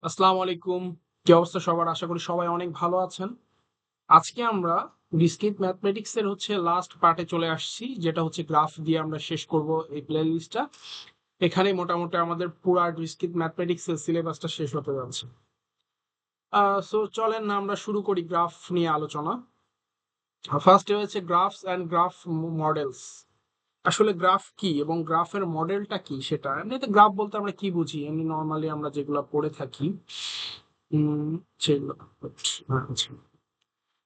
আসসালামু আলাইকুম। কি অবস্থা সবার? আশা করি সবাই অনেক ভালো আছেন। আজকে আমরা ডিসক্রিট ম্যাথমেটিক্স এর লাস্ট পার্টে চলে আসছি, যেটা হচ্ছে গ্রাফ দিয়ে আমরা শেষ করব এই প্লে লিস্টটা। এখানে মোটামুটি আমাদের পুরা ডিসক্রিট ম্যাথমেটিক্স এর সিলেবাসটা শেষ হতে যাচ্ছে। সো চলেন না আমরা শুরু করি গ্রাফ নিয়ে আলোচনা। ফার্স্টে হচ্ছে গ্রাফস অ্যান্ড গ্রাফ মডেলস। আসলে গ্রাফ কি এবং গ্রাফের মডেলটা কি, সেটা এমনিতে গ্রাফ বলতে আমরা কি বুঝি, এমনি নর্মালি আমরা যেগুলো পড়ে থাকি সেগুলো আচ্ছা,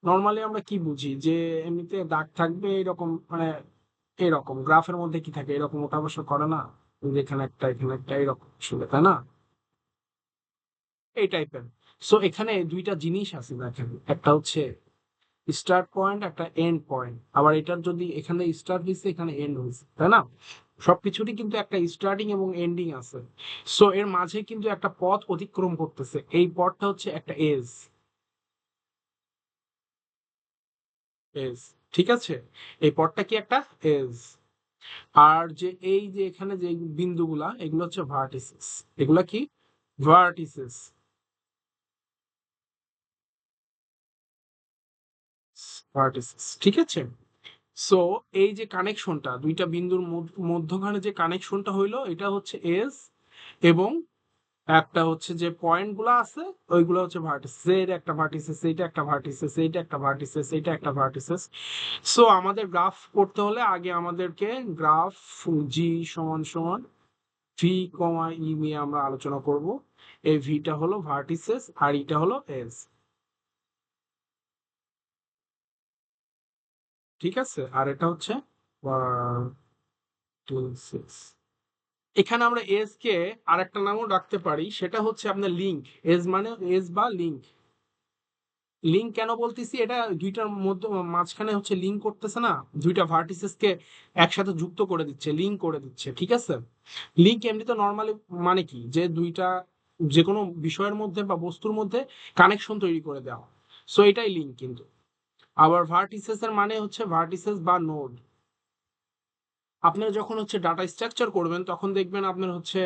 নর্মালি আমরা কি বুঝি যে এমনিতে দাগ থাকবে এরকম, মানে এরকম গ্রাফের মধ্যে কি থাকে, এরকম ওঠা বসা করে না, এখানে একটা এখানে একটা এরকম আসলে, তাই না? এই টাইপের। সো এখানে দুইটা জিনিস আছে দেখেন, একটা হচ্ছে স্টার্ট পয়েন্ট, একটা এন্ড পয়েন্ট। আবার এটার যদি এখানে স্টার্ট হয়েছে এখানে এন্ড হয়েছে, তাই না? সবকিছুরই কিন্তু একটা স্টার্টিং এবং এন্ডিং আছে। সো এর মাঝে কিন্তু একটা পথ অতিক্রম করতেছে, এই পথটা হচ্ছে একটা এজ। এজ, ঠিক আছে? এই পথটা কি একটা এজ। আর যে এই যে এখানে যে বিন্দুগুলা, এগুলো হচ্ছে ভার্টিসেস। এগুলা কি? ভার্টিসেস। ভার্টিসেস, ঠিক আছে। সো এই যে কানেকশনটা দুইটা বিন্দুর মধ্যখানে যে কানেকশনটা হইলো, এটা হচ্ছে এজ। এবং একটা হচ্ছে যে পয়েন্ট গুলা আছে, ওইগুলো হচ্ছে ভার্টিসেস। এর একটা ভার্টিসেস, এইটা একটা ভার্টিসেস, এইটা একটা ভার্টিসেস, এইটা একটা ভার্টিসেস। সো আমাদের গ্রাফ করতে হলে আগে আমাদেরকে গ্রাফ জি সমান সমান ভি কমা ই নিয়ে আমরা আলোচনা করব। এই ভিটা হলো ভার্টিসেস আর ইটা হলো এজ, ঠিক আছে। আর এটা হচ্ছে ভার্টিসেস। এখানে আমরা এজ কে আর একটা নামও রাখতে পারি, সেটা হচ্ছে আপনার লিঙ্ক। এজ মানে এজ বা লিঙ্ক। লিঙ্ক কেন বলতেছি, এটা দুইটার মধ্যে মাঝখানে হচ্ছে লিঙ্ক করতেছে না, দুইটা ভার্টিসেস কে একসাথে যুক্ত করে দিচ্ছে, লিঙ্ক করে দিচ্ছে, ঠিক আছে। লিঙ্ক এমনিতে নর্মালি মানে কি, যে দুইটা যে কোনো বিষয়ের মধ্যে বা বস্তুর মধ্যে কানেকশন তৈরি করে দেওয়া। সো এটাই লিঙ্ক কিন্তু। আবার ভার্টিসেস এর মানে হচ্ছে ভার্টিসেস বা নোড। আপনারা যখন হচ্ছে ডাটা স্ট্রাকচার করবেন তখন দেখবেন আপনার হচ্ছে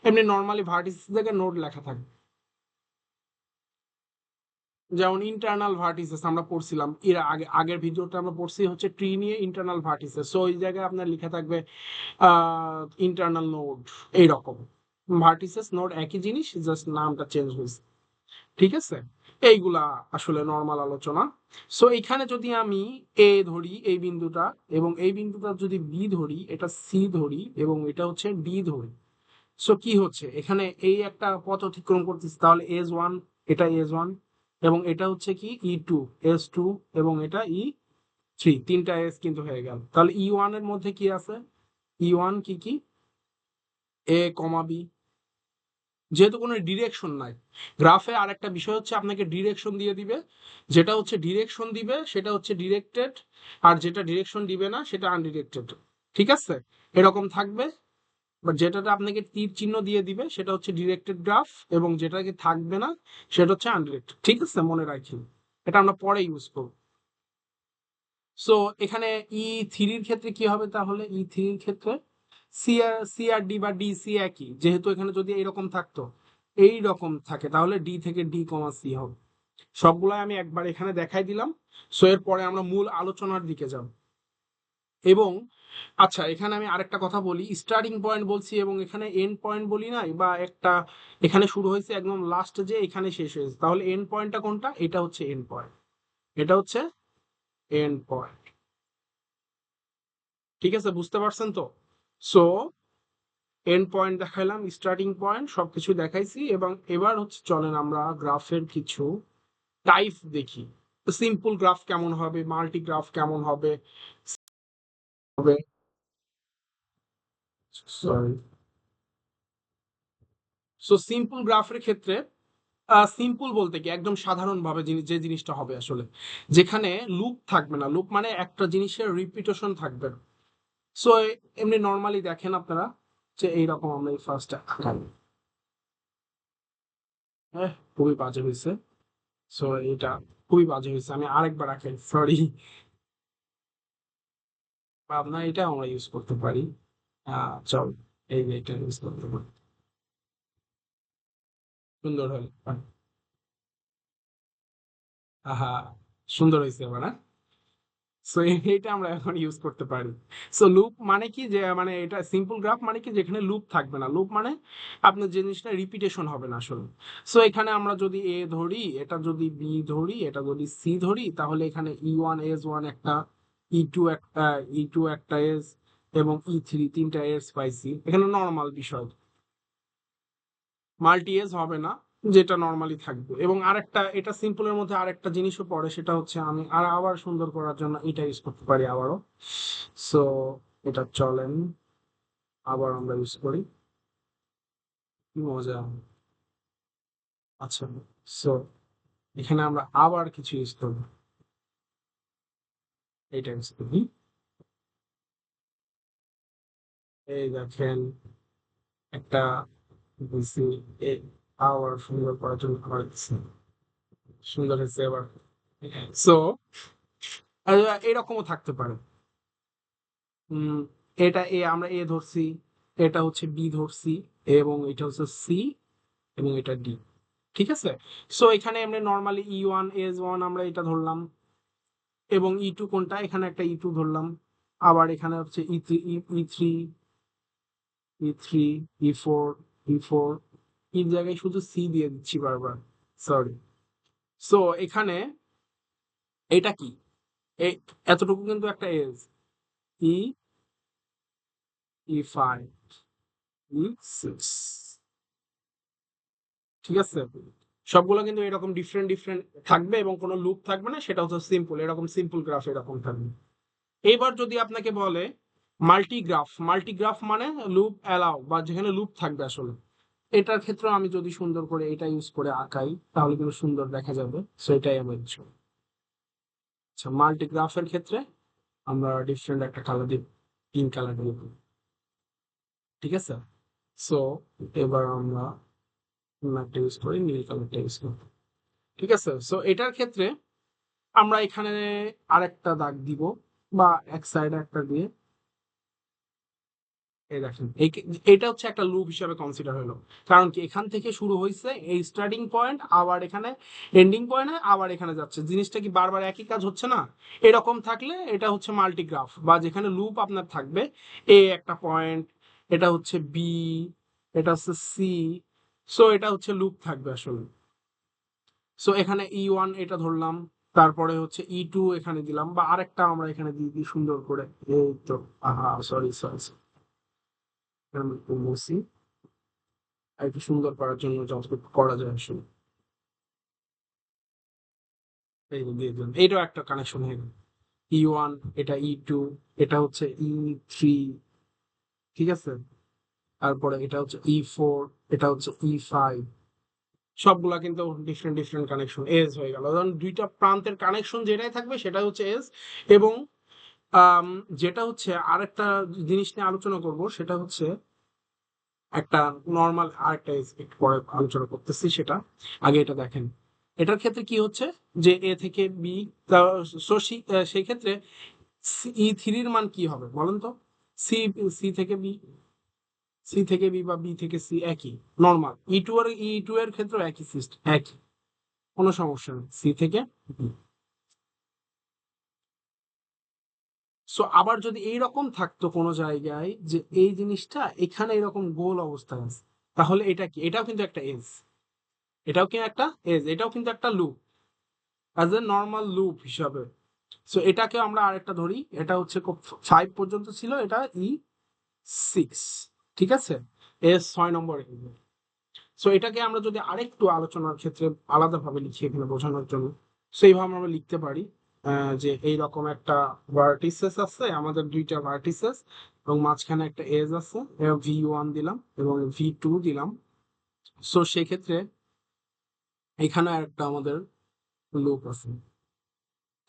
এমনি নর্মালি ভার্টিসেস থেকে নোড লেখা থাকে। যেমন ইন্টারনাল ভার্টিসেস আমরা পড়ছিলাম এর আগের ভিডিওতে আমরা পড়ছি হচ্ছে ট্রি নিয়ে ইন্টারনাল ভার্টিসেস। সো ওই জায়গায় আপনার লেখা থাকবে ইন্টারনাল নোড, এইরকম। ভার্টিসেস নোড একই জিনিস, জাস্ট নামটা চেঞ্জ হয়েছে, ঠিক আছে। এইগুলা আসলে নর্মাল আলোচনা। সো এখানে যদি আমি এ ধরি এই বিন্দুটা, এবং এই বিন্দুটা যদি বি ধরি, এটা সি ধরি, এবং এটা হচ্ছে ডি ধরি। সো কি হচ্ছে এখানে, এই একটা পথ অতিক্রম করতেছে, তাহলে এজ ওয়ান, এটা এজ ওয়ান, এবং এটা হচ্ছে কি ই টু, এস টু, এবং এটা ই থ্রি। তিনটা এস কিন্তু হয়ে গেল। তাহলে ই ওয়ান এর মধ্যে কি আছে? ই ওয়ান কি কি? এ কমা বি। যেহেতু কোনো ডিরেকশন নাই গ্রাফে, আর একটা বিষয় হচ্ছে আপনাকে ডিরেকশন দিয়ে দিবে। যেটা হচ্ছে ডিরেকশন দিবে সেটা হচ্ছে ডিরেক্টেড, আর যেটা ডিরেকশন দিবে না সেটা আনডিরেক্টেড, ঠিক আছে। এরকম থাকবে। বাট যেটাতে আপনাকে তীর চিহ্ন দিয়ে দিবে সেটা হচ্ছে ডিরেক্টেড গ্রাফ, এবং যেটাকে থাকবে না সেটা হচ্ছে আনডিরেক্টেড, ঠিক আছে, মনে রাখি। এটা আমরা পরে ইউজ করব। সো এখানে ই থ্রির ক্ষেত্রে কি হবে, তাহলে ই থ্রির ক্ষেত্রে সি আর ডি বা ডি সি একই, যেহেতু এখানে যদি এইরকম থাকতো, এই রকম থাকে, তাহলে ডি থেকে ডি কমা সি হবে। সবগুলাই আমি একবার এখানে দেখাই দিলাম। সো এর পরে আমরা মূল আলোচনার দিকে যাব। এবং আচ্ছা, এখানে আমি আরেকটা কথা বলি, স্টার্টিং পয়েন্ট বলছি এবং এখানে এন্ড পয়েন্ট বলি নাই, বা একটা এখানে শুরু হয়েছে একদম লাস্ট যে এখানে শেষ হয়েছে, তাহলে এন্ড পয়েন্টটা কোনটা? এটা হচ্ছে এন্ড পয়েন্ট। এটা হচ্ছে এন্ড পয়েন্ট, ঠিক আছে, বুঝতে পারছেন তো? সো এন্ড পয়েন্ট দেখাইলাম, স্টার্টিং পয়েন্ট, সবকিছু দেখাইছি, এবং এবার হচ্ছে চলেন আমরা গ্রাফের কিছু টাইপ দেখি। সিম্পল গ্রাফ কেমন হবে, মাল্টি গ্রাফ কেমন হবে হবে সরি। সো সিম্পল গ্রাফের ক্ষেত্রে, সিম্পল বলতে কি একদম সাধারণভাবে যে জিনিসটা হবে আসলে, যেখানে লুপ থাকবে না। লুপ মানে একটা জিনিসের রিপিটেশন থাকবে না। সো এমনি নর্মালি দেখেন আপনারা যে এইরকম আমরা এই ফার্স্টে আঁকাই। হ্যাঁ, খুবই বাজে হয়েছে। সো এটা খুবই বাজে হয়েছে, আমি আরেকবার আঁকাই, সরি। ভাবনা এটা আমরা ইউজ করতে পারি। চল, এই যে এটা ইউজ করতে পারি। সুন্দর হলো। আহা, সুন্দর হয়েছে এবার, হ্যাঁ। সো এটা আমরা এখন ইউজ করতে পারি। সো লুপ মানে কি, যে মানে এটা সিম্পল গ্রাফ মানে কি, যেখানে লুপ থাকবে না। লুপ মানে আপনার জিনিসটা রিপিটেশন হবে না আসলে। সো এখানে আমরা যদি এ ধরি, এটা যদি বি ধরি, এটা যদি সি ধরি, তাহলে এখানে E1 S1 একটা, E2 একটা, E2 একটা এস, এবং E3 তিনটা এস পাইছি। এখানে নর্মাল বিষয়, মাল্টি এজ হবে না, যেটা নর্মালি থাকবে। এবং আরেকটা, এটা সিম্পলের মধ্যে আরেকটা জিনিসও পড়ে, সেটা হচ্ছে আমি আবার সুন্দর করার জন্য এটা ইউজ করতে পারি আবারও। সো এটা চলেন আবার আমরা ইউজ করি, কি মজা। আচ্ছা, সো এখানে আমরা আবার কিছু ইউজ করব, এটা ইউজ করি। এই দেখেন একটা দিছি, এই আবার সুন্দর করার জন্য আবার দিছি। সুন্দর হয়েছে এবার। সো এরকমও থাকতে পারে। উম, এটা এ, আমরা এ ধরছি, এটা হচ্ছে বি ধরছি, এবং এটা হচ্ছে সি, এবং এটা ডি। ঠিক আছে। সো এখানে আমরা নর্মালি E1 S1 আমরা এটা ধরলাম, এবং E2 কোনটা, এখানে একটা E2 ধরলাম। আবার এখানে হচ্ছে E3 E4 এই জায়গায় শুধু সি দিয়ে দিচ্ছি বারবার, সরি। সো এখানে এটা কি, এই এতটুকু কিন্তু একটা এজ, ই E5 E6, ঠিক আছে। সবগুলো কিন্তু এরকম ডিফারেন্ট ডিফারেন্ট থাকবে, এবং কোনো লুপ থাকবে না, সেটা হচ্ছে সিম্পল, এরকম সিম্পল গ্রাফ এরকম থাকবে। এইবার যদি আপনাকে বলে মাল্টিগ্রাফ, মাল্টিগ্রাফ মানে লুপ অ্যালাউ, বা যেখানে লুপ থাকবে আসলে, এটার ক্ষেত্রে আমি যদি সুন্দর করে এটা ইউজ করে আঁকাই, তাহলে কিন্তু সুন্দর দেখা যাবে। সেটাই আমি ইচ্ছা। আচ্ছা, মাল্টিগ্রাফের ক্ষেত্রে আমরা ডিফারেন্ট একটা কালার দিই, পিঙ্ক কালার দিব, ঠিক আছে। সো এবার আমরা একটা ইউজ করি, নীল কালারটা ইউজ করি, ঠিক আছে। সো এটার ক্ষেত্রে আমরা এখানে আরেকটা দাগ দিব, বা এক সাইডে একটা দিয়ে, এই দেখেন এটা হচ্ছে একটা লুপ হিসাবে কনসিডার হলো। কারণ কি, এখান থেকে শুরু হয়েছে, এই স্টার্টিং পয়েন্ট, আবার এখানে এন্ডিং পয়েন্ট, আবার এখানে যাচ্ছে, জিনিসটা কি বারবার একই কাজ হচ্ছে না? এরকম থাকলে এটা হচ্ছে মাল্টিগ্রাফ, বা যেখানে লুপ আপনার থাকবে। এ একটা পয়েন্ট, এটা হচ্ছে বি, এটা হচ্ছে সি। সো এটা হচ্ছে লুপ থাকবে আসলে। সো এখানে E1 এটা ধরলাম, তারপরে হচ্ছে E2 এখানে দিলাম, বা আরেকটা আমরা এখানে দিয়ে দিই সুন্দর করে। এই তো, আহা, সরি সরি, একটু মুছি, আর একটু সুন্দর করার জন্য যতটুকু করা যায় আসলে। এই যে দিয়ে দিলাম, এইটাও একটা কানেকশন হয়ে গেল। E1, এটা E2, এটা হচ্ছে E3, ঠিক আছে। তারপরে এটা হচ্ছে E4, এটা হচ্ছে E5। সবগুলা কিন্তু ডিফারেন্ট ডিফারেন্ট কানেকশন, এজ হয়ে গেল। ধরুন দুইটা প্রান্তের কানেকশন যেটাই থাকবে সেটা হচ্ছে এজ। এবং আম, যেটা হচ্ছে আরেকটা জিনিস নিয়ে আলোচনা করব, সেটা হচ্ছে একটা নর্মাল, আরেকটা একটু পরে আলোচনা করতেছি সেটা। আগে এটা দেখেন, এটার ক্ষেত্রে কি হচ্ছে, যে এ থেকে বি, সেই ক্ষেত্রে E3-র মান কি হবে বলেন তো? সি, সি থেকে বি, সি থেকে বি বা বি থেকে সি একই, নর্মাল। E2 এর ক্ষেত্রে একই সিস্টেম, একই, কোনো সমস্যা নেই, সি থেকে বি। সো আবার যদি এইরকম থাকতো কোনো জায়গায়, যে এই জিনিসটা এখানে এরকম গোল অবস্থায় আছে, তাহলে এটা কি, এটাও কিন্তু একটা এজ, এটাও কি একটা এজ, এটাও কিন্তু একটা loop, as a normal loop হিসাবে। সো এটাকে আমরা আরেকটা ধরি, এটা হচ্ছে 5 পর্যন্ত ছিল, এটা E6, ঠিক আছে। S 6 নম্বর। সো এটাকে আমরা যদি আরেকটু আলোচনার ক্ষেত্রে আলাদাভাবে লিখি এখানে বোঝানোর জন্য, সেইভাবে আমরা লিখতে পারি যে এইরকম একটা ভার্টিসেস আছে, আমাদের দুইটা ভার্টিসেস, এবং মাঝখানে একটা এজ আছে, V1 দিলাম এবং V2 দিলাম। সো সেক্ষেত্রে এখানে একটা আমাদের লুপ আছে।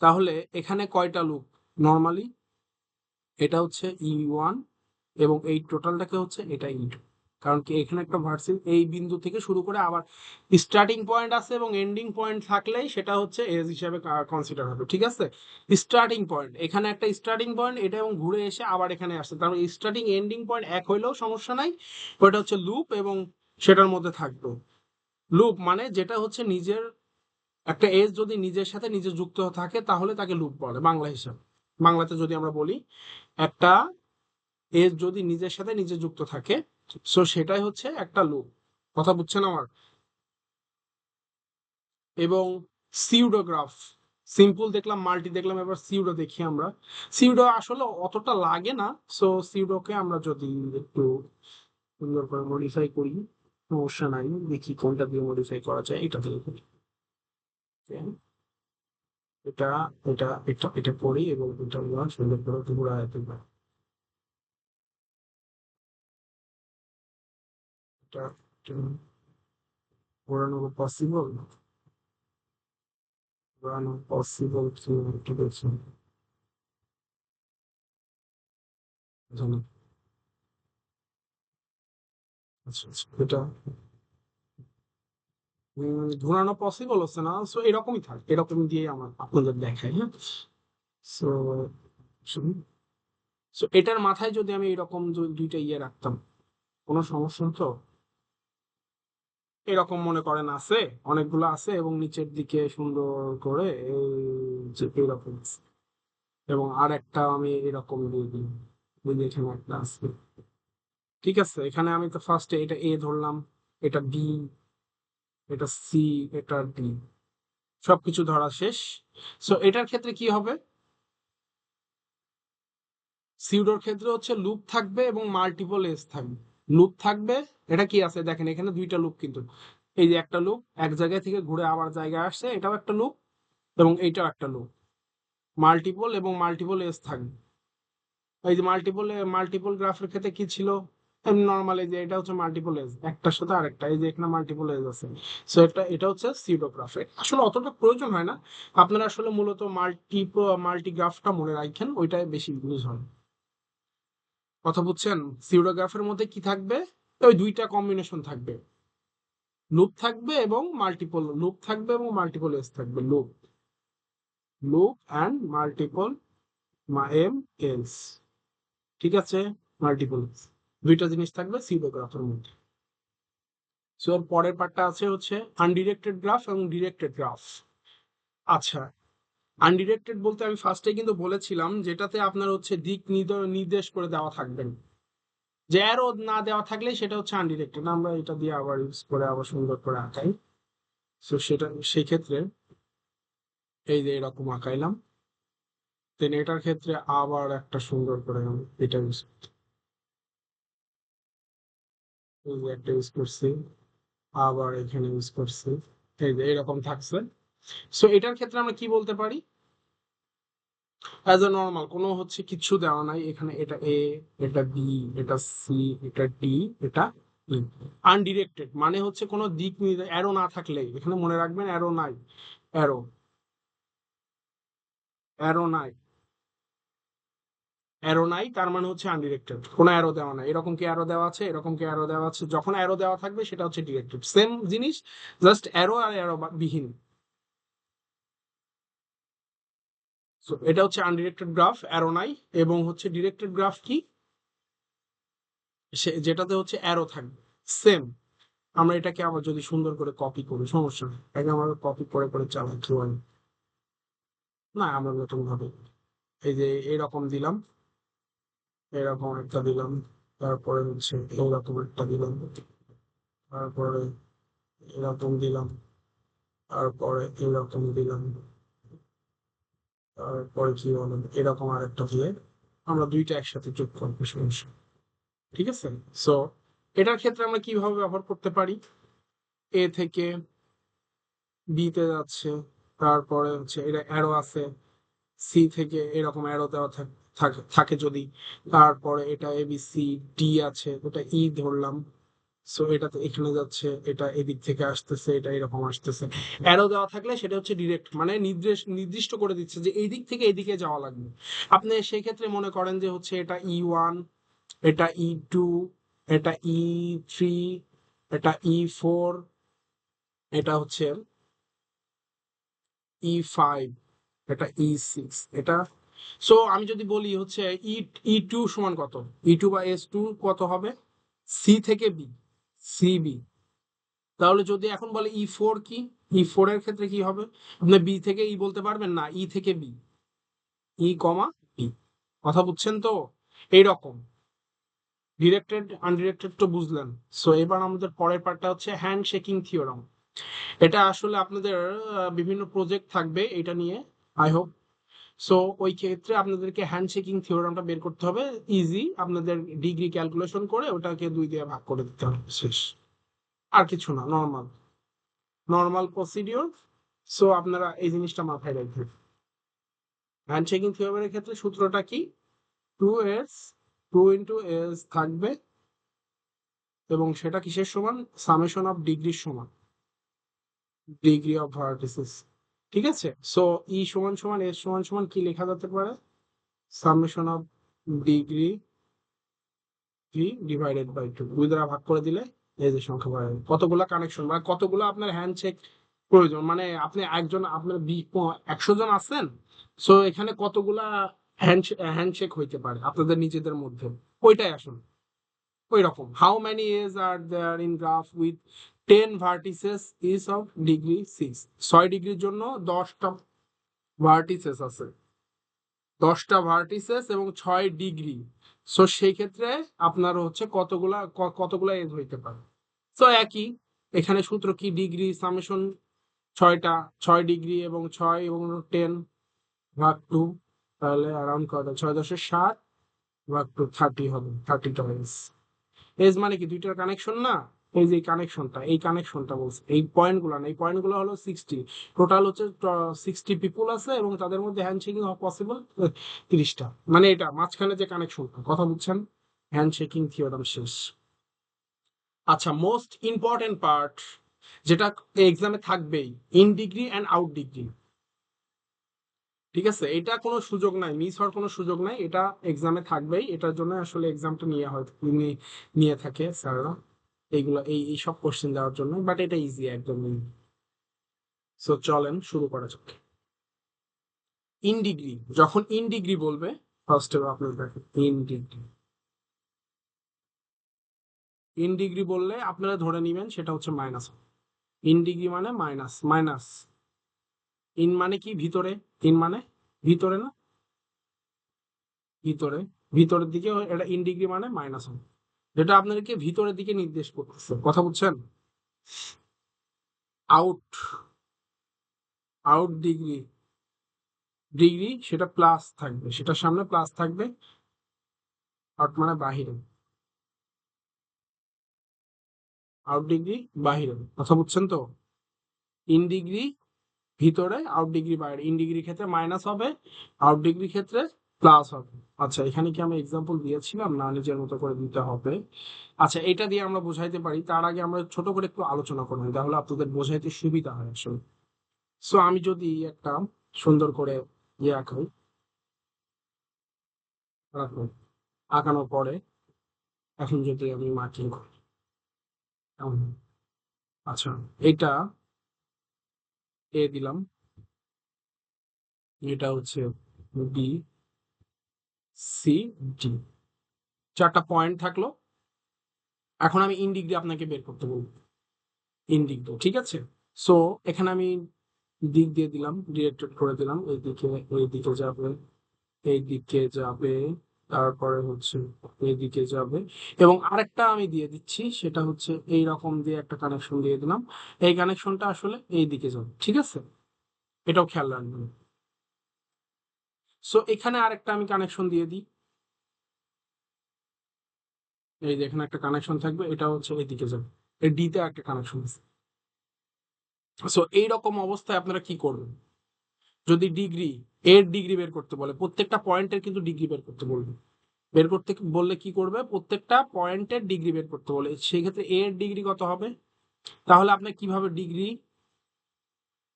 তাহলে এখানে কয়টা লুপ নর্মালি, এটা হচ্ছে E1, এবং এই টোটালটাকে হচ্ছে এটা E2। কারণ কি, এখানে একটা ভার্সিস এই বিন্দু থেকে শুরু করে আবার স্টার্টিং পয়েন্ট আছে, এবং এন্ডিং পয়েন্ট থাকলেই সেটা হচ্ছে এজ হিসাবে কনসিডার হবে, ঠিক আছে। স্টার্টিং পয়েন্ট, এখানে একটা স্টার্টিং পয়েন্ট, এটা এবং ঘুরে এসে আবার এখানে আসছে, তারপর স্টার্টিং এন্ডিং পয়েন্ট এক হইলেও সমস্যা নাই, ওটা হচ্ছে লুপ, এবং সেটার মধ্যে থাকবে লুপ মানে যেটা হচ্ছে নিজের একটা এজ যদি নিজের সাথে নিজে যুক্ত থাকে তাহলে তাকে লুপ বলে বাংলা হিসাবে। বাংলাতে যদি আমরা বলি একটা এজ যদি নিজের সাথে নিজে যুক্ত থাকে, সো সেটাই হচ্ছে একটা লুপ। কথা বুঝছেন আমার? এবং সিউডোগ্রাফ, সিম্পল দেখলাম, মাল্টি দেখলাম, এবার সিউডো দেখি আমরা। সিউডো আসলে অতটা লাগে না। সো সিউডোকে আমরা যদি একটু সুন্দর করে মডিফাই করি, সমস্যা নাই, দেখি কোনটা দিয়ে মডিফাই করা যায়, এটা দিয়ে করি। Okay, এটা এটা এটা এটা করি এবং এটা আমরা সুন্দর করে ঘুরায় দেব। এটা এটা ঘোরানো পসিবল, ঘোরানো পসিবল কি ঠিক আছে জানি। আচ্ছা আচ্ছা, এটা ঘোরানো পসিবল হচ্ছে না, সো এরকমই থাক, এরকম দিয়ে আমার আপনাদের দেখাই, হ্যাঁ। সো সো এটার মাথায় যদি আমি এরকম দুইটা ইয়ে রাখতাম, কোনো সমস্যা হতো? এরকম মনে করেন আছে, অনেকগুলো আছে এবং নিচের দিকে সুন্দর করে এই যে এরকম আছে। এবং আর একটা আমি এরকম দিয়ে দিই, ওই যে এখানে একটা আছে। ঠিক আছে, এখানে আমি তো ফার্স্টে এটা এ ধরলাম, এটা বি, এটা সি, এটা ডি, সবকিছু ধরা শেষ। সো এটার ক্ষেত্রে কি হবে? সিউডোর ক্ষেত্রে হচ্ছে লুপ থাকবে এবং মাল্টিপল এজ থাকবে। লুপ থাকবে, এটা কি আছে দেখেন, এখানে দুইটা লুপ কিন্তু, এই যে একটা লুপ এক জায়গায় থেকে ঘুরে আবার জায়গায় আসছে, এটাও একটা লুপ এবং এইটাও একটা লুপ। মাল্টিপল এবং মাল্টিপল এজ থাকবে। এই যে মাল্টিপল গ্রাফের ক্ষেত্রে কি ছিল, নর্মালি যে এটা হচ্ছে মাল্টিপল এজ, একটার সাথে আরেকটা, এই যে এখানে মাল্টিপল এজ আছে। সো এটা হচ্ছে সিউডোগ্রাফ। আসলে অতটা প্রয়োজন হয় না, আপনারা আসলে মূলত মাল্টিগ্রাফটা মনে রাখেন, ওইটাই বেশি ইউজ হয়। কথা বুঝছেন? সিউডোগ্রাফের মধ্যে কি থাকবে? ওই দুইটা কম্বিনেশন থাকবে, লুপ থাকবে এবং মাল্টিপল লুপ থাকবে এবং মাল্টিপল এজ থাকবে। Loop, loop and multiple um edge, ঠিক আছে, মাল্টিপল এজ, দুইটা জিনিস থাকবে সিউডোগ্রাফের মধ্যে। সো এর পরের পার্টটা আছে হচ্ছে আনডিরেক্টেড গ্রাফ এবং ডিরেক্টেড গ্রাফ। আচ্ছা, আনডিরেক্টেড বলতে আমি ফার্স্টে কিন্তু বলেছিলাম যেটাতে আপনার হচ্ছে দিক নির্দেশ করে দেওয়া থাকবেন, যে অ্যারো না দেওয়া থাকলে সেটা হচ্ছে আনডিরেক্টেড। আমরা এটা দিয়ে আবার ইউজ করে আবার সুন্দর করে আঁকাই। তো সেটা সেই ক্ষেত্রে এই যে এরকম আঁকাইলাম, দেন এটার ক্ষেত্রে আবার একটা সুন্দর করে আমি এটা ইউজ, এই যে একটা ইউজ করছি, আবার এখানে ইউজ করছি, এই যে এরকম থাকছে। সো এটার ক্ষেত্রে আমরা কি বলতে পারি? অ্যাজ এ নর্মাল কোনো হচ্ছে কিছু দেওয়া নাই এখানে, এটা এ, এটা বি, এটা সি, এটা ডি, এটা ই। আনডিরেক্টেড মানে হচ্ছে কোনো দিক অ্যারো না থাকলে, এখানে মনে রাখবেন অ্যারো নাই, অ্যারো, অ্যারো নাই, অ্যারো নাই তার মানে হচ্ছে আনডিরেক্টেড, কোনো অ্যারো দেওয়া নাই। এরকম কি অ্যারো দেওয়া আছে, এরকম কি অ্যারো দেওয়া আছে, যখন অ্যারো দেওয়া থাকবে সেটা হচ্ছে ডিরেক্টেড, সেম জিনিস, জাস্ট অ্যারো আর অ্যারো বিহীন। সো এটা হচ্ছে আনডিরেক্টেড গ্রাফ, অ্যারো নাই। এবং হচ্ছে ডিরেক্টেড গ্রাফ কি, যেটাতে হচ্ছে অ্যারো থাকবে, সেম। আমরা এটাকে আবার যদি সুন্দর করে কপি করি, সমস্যা নেই, আগে আমরা কপি করে করে চালাই থ্রু, না আমরা নতুন ভাবে এই যে এরকম দিলাম, এরকম একটা দিলাম, তারপরে হচ্ছে এইরকম একটা দিলাম, তারপরে এরকম দিলাম, তারপরে এরকম দিলাম, তারপরে কি বলেন এরকম আরেকটা দিয়ে আমরা দুইটা একসাথে যোগ করবো, সমস্যা, ঠিক আছে। সো এটার ক্ষেত্রে আমরা কিভাবে ব্যবহার করতে পারি? এ থেকে বি তে যাচ্ছে, তারপরে হচ্ছে এটা অ্যারো আছে, সি থেকে এরকম অ্যারো দেওয়া থাকে থাকে যদি, তারপরে এটা এবিসি, ডি আছে, ওটা ই ধরলাম। সো এটা তো এখানে যাচ্ছে, এটা এদিক থেকে আসতেছে, এটা এরকম আসতেছে। অ্যারো দেওয়া থাকলে সেটা হচ্ছে ডিরেক্ট, মানে নির্দিষ্ট করে দিচ্ছে যে এই দিক থেকে এদিকে যাওয়া লাগবে। আপনি সেই ক্ষেত্রে মনে করেন যে হচ্ছে এটা ই 1, এটা ই 2, এটা ই 3, এটা ই 4, এটা হচ্ছে ই 5, এটা ই 6, এটা। সো আমি যদি বলি হচ্ছে ই ই 2 সমান কত, ই 2 বা এস 2 কত হবে? সি থেকে বি, সি বি, তাহলে যদি এখন বলে E4 কি, E4 এর ক্ষেত্রে কি হবে? আপনি বি থেকে ই বলতে পারবেন না, ই থেকে বি, ই কমা বি। কথা বুঝছেন তো? এইরকম ডিরেক্টেড আনডিরেক্টেড তো বুঝলেন। সো এবার আমাদের পরের পার্টটা হচ্ছে হ্যান্ড শেকিং থিওরাম। এটা আসলে আপনাদের বিভিন্ন প্রজেক্ট থাকবে এটা নিয়ে, আই হোপ। সো ওই ক্ষেত্রে আপনাদেরকে হ্যান্ড শেকিং থিওরামটা বের করতে হবে। ইজি, আপনাদের ডিগ্রি ক্যালকুলেশন করে ওটাকে 2 দিয়ে ভাগ করে দিতে হবে, শেষ। আর কিছু না, নর্মাল নর্মাল প্রসিডিওর। সো আপনারা এই জিনিসটা মাথায় রাখবেন। হ্যান্ড শেকিং থিওরামের ক্ষেত্রে সূত্রটা কি? 2s, 2 × s থাকবে, এবং সেটা কিসের সমান? সামেশন অফ ডিগ্রির সমান, ডিগ্রি অফ ভার্টিসেস। ঠিক আছে? সো ই সমান সমান এস সমান সমান কি লেখা যেতে পারে? Summation of degree v divided by 2, 2 দ্বারা ভাগ করে দিলে এই যে সংখ্যা পাওয়া যাবে। কতগুলা কানেকশন বা কতগুলো আপনার হ্যান্ডশেক প্রয়োজন, মানে আপনি একজন, আপনার 100 জন আছেন, সো এখানে কতগুলা হ্যান্ডশেক হইতে পারে আপনাদের নিজেদের মধ্যে, ওইটাই আসলে ওই রকম। How many edge are there in graph with 10 vertices is of degree 6? 6 ডিগ্রির জন্য 10টা ভার্টিসেস আছে, 10টা ভার্টিসেস এবং 6 ডিগ্রি। সো সেই ক্ষেত্রে আপনার হচ্ছে কতগুলা এজ হইতে পারে। সো একই, এখানে সূত্র কি? ডিগ্রি সামেশন 6টা, 6 ডিগ্রি এবং 6 এবং 10 ভাগ 2, তাহলে অ্যারাউন্ড কত? 6×10=60 ভাগ 2, 30 হবে, 30টা এজ। এজ মানে কি? দুইটার কানেকশন না? এই যে এই কানেকশনটা বলছে, এই পয়েন্টগুলো না, এই পয়েন্টগুলো হলো 60। টোটাল হচ্ছে 60 পিপুল আছে এবং তাদের মধ্যে হ্যান্ডশেকিং হওয়া পসিবল 30টা। মানে এটা মাঝখানে যে কানেকশনটা, কথা বুঝছেন? হ্যান্ডশেকিং থিওরাম শেষ। আচ্ছা, মোস্ট ইম্পর্টেন্ট পার্ট যেটা এক্সামে থাকবেই, in degree and out degree. ঠিক আছে, এটা কোনো সুযোগ নাই, মিস হওয়ার কোনো সুযোগ নাই, এটা এক্সামে থাকবেই। এটার জন্য আসলে এক্সামটা নিয়ে থাকে স্যাররা, এইগুলো এই সব কোশ্চেন দেওয়ার জন্য, বাট এটা ইজি একদম। সো চলেন শুরু করা যাক। ইন ডিগ্রি, যখন ইন ডিগ্রি বলবে, ফার্স্টে আপনি দেখেন ইন ডিগ্রি বললে আপনারা ধরে নিবেন সেটা হচ্ছে মাইনাস। ইন ডিগ্রি মানে মাইনাস, মাইনাস। ইন মানে কি? ভিতরে। ইন মানে ভিতরে না? ভিতরে, ভিতরের দিকে এটা ইন ডিগ্রি মানে মাইনাস হবে, যেটা আপনাদেরকে ভিতরের দিকে নির্দেশ করতেছে। কথা বুঝছেন? আউট, আউট ডিগ্রি, ডিগ্রি সেটা প্লাস থাকবে, সেটার সামনে প্লাস থাকবে। আউট মানে বাহিরে, আউট ডিগ্রি বাহিরে। কথা বুঝছেন তো? ইন ডিগ্রি ভিতরে, আউট ডিগ্রি বাইরে। ইন ডিগ্রি ক্ষেত্রে মাইনাস হবে, আউট ডিগ্রি ক্ষেত্রে প্লাস হবে। আচ্ছা, এখানে কি আমি এক্সাম্পল দিয়েছিলাম? না, নিজের মতো করে দিতে হবে। আচ্ছা, এটা দিয়ে আমরা বোঝাইতে পারি, তার আগে আমরা ছোট করে একটু আলোচনা করবো, তাহলে আপনাদের বোঝাইতে সুবিধা হয় আসলে। সো আমি যদি একটা সুন্দর করে ইয়ে আঁকি, রাখবো, আঁকানোর পরে এখন যদি আমি মার্কিং করি, কেমন হয়? আচ্ছা, এটা এ দিলাম, এটা হচ্ছে বি, সি, ডি, 4টা পয়েন্ট থাকলো। এখন আমি ইন ডিগ্রি আপনাকে বের করতে বলবো, ইন ডিগ্রি। ঠিক আছে? সো এখানে আমি দিক দিয়ে দিলাম, ডিরেক্টেড করে দিলাম, এইদিকে যাবে, এইদিকে যাবে, তারপরে হচ্ছে এইদিকে যাবে। এবং আরেকটা আমি দিয়ে দিচ্ছি, সেটা হচ্ছে এই রকম দিয়ে একটা কানেকশন দিয়ে দিলাম। এই কানেকশনটা আসলে এই দিকে যাবে। ঠিক আছে? এটাও খেয়াল রাখবেন। সো এখানে আরেকটা আমি কানেকশন দিয়ে দিই, এই যে এখানে একটা কানেকশন থাকবে, এটা হচ্ছে এদিকে যাবে, এই ডি তে একটা কানেকশন আছে। সো এইরকম অবস্থায় আপনারা কি করবেন? যদি ডিগ্রি, এর ডিগ্রি বের করতে বলে, প্রত্যেকটা পয়েন্টের কিন্তু ডিগ্রি বের করতে বলবে। বের করতে বললে কি করবে? প্রত্যেকটা পয়েন্টের ডিগ্রি বের করতে বলে, সেই ক্ষেত্রে এর ডিগ্রি কত হবে? তাহলে আপনি কিভাবে ডিগ্রি,